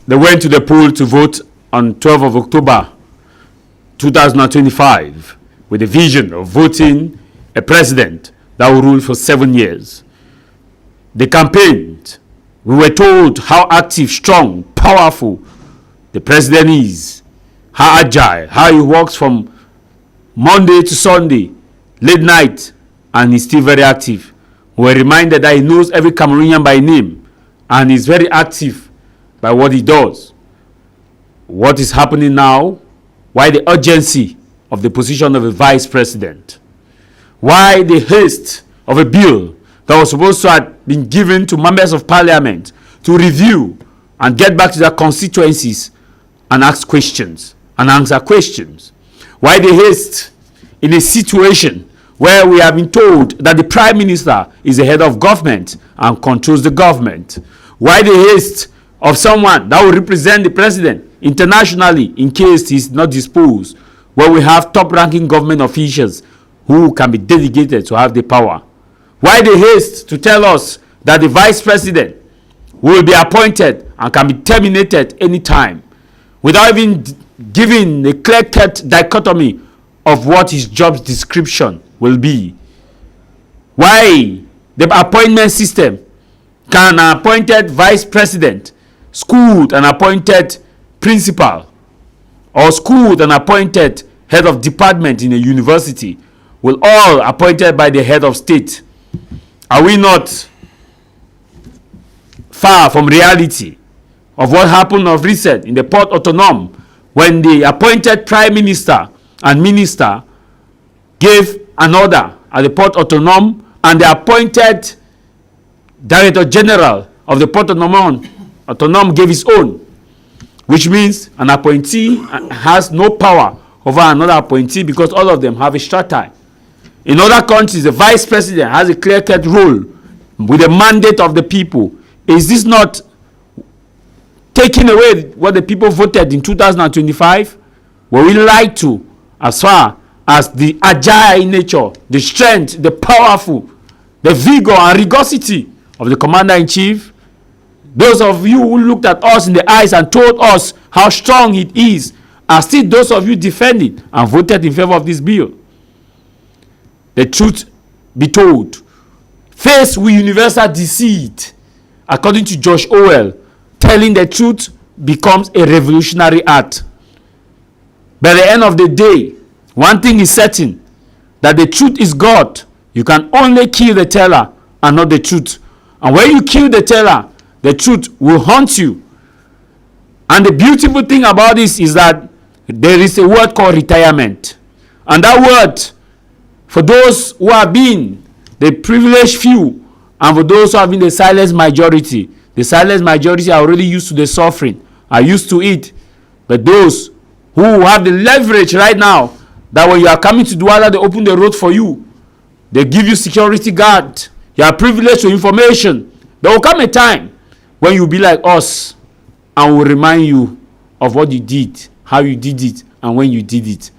they went to the poll to vote on 12th of October 2025 with the vision of voting a president that will rule for 7 years. They campaigned. We were told how active, strong, powerful the president is, how agile, how he works from Monday to Sunday, late night, and he's still very active. We were reminded that he knows every Cameroonian by name and is very active by what he does. What is happening now? Why the urgency of the position of a vice president? Why the haste of a bill that was supposed to have been given to members of parliament to review and get back to their constituencies and ask questions and answer questions? Why the haste in a situation where we have been told that the prime minister is the head of government and controls the government? Why the haste of someone that will represent the president internationally in case he's not disposed, where we have top-ranking government officials who can be delegated to have the power? Why the haste to tell us that the vice president will be appointed and can be terminated anytime without even giving a clear-cut dichotomy of what his job description will be? Why the appointment system can an appointed vice president schooled an appointed principal or schooled an appointed head of department in a university will all appointed by the head of state? Are we not far from reality of what happened of recent in the Port Autonome when the appointed prime minister and minister gave an order at the Port Autonome and the appointed director general of the Port Autonome gave his own, which means an appointee has no power over another appointee because all of them have a strata. In other countries, the vice president has a clear-cut role with the mandate of the people. Is this not taking away what the people voted in 2025? Were we lied to as far as the agile nature, the strength, the powerful, the vigor and rigorosity of the commander-in-chief? Those of you who looked at us in the eyes and told us how strong it is are still those of you defending and voted in favor of this bill. The truth be told, faced with universal deceit, according to George Orwell, telling the truth becomes a revolutionary act. By the end of the day, one thing is certain, that the truth is God. You can only kill the teller and not the truth. And when you kill the teller, the truth will haunt you. And the beautiful thing about this is that there is a word called retirement. And that word, for those who have been the privileged few, and for those who have been the silent majority are already used to the suffering, are used to it. But those who have the leverage right now, that when you are coming to Douala, they open the road for you. They give you security guard. You are privileged to information. There will come a time when you will be like us, and will remind you of what you did, how you did it, and when you did it.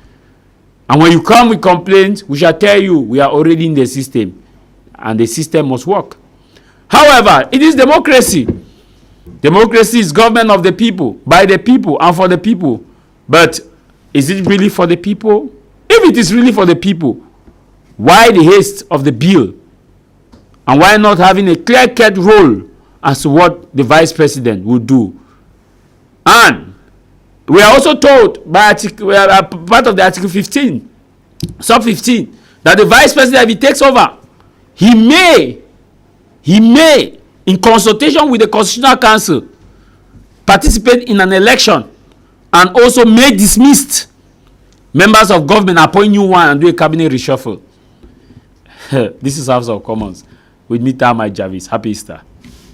And when you come with complaints, we shall tell you we are already in the system, and the system must work. However, it is democracy. Democracy is government of the people, by the people, and for the people. But is it really for the people? If it is really for the people, why the haste of the bill? And why not having a clear-cut role as to what the vice president would do? And we are also told by part of the Article 15, sub 15, that the vice president, if he takes over, he may, in consultation with the Constitutional Council, participate in an election and also may dismissed members of government, appoint new one, and do a cabinet reshuffle. This is House of Commons with me, Tah Mai Javis. Happy Easter.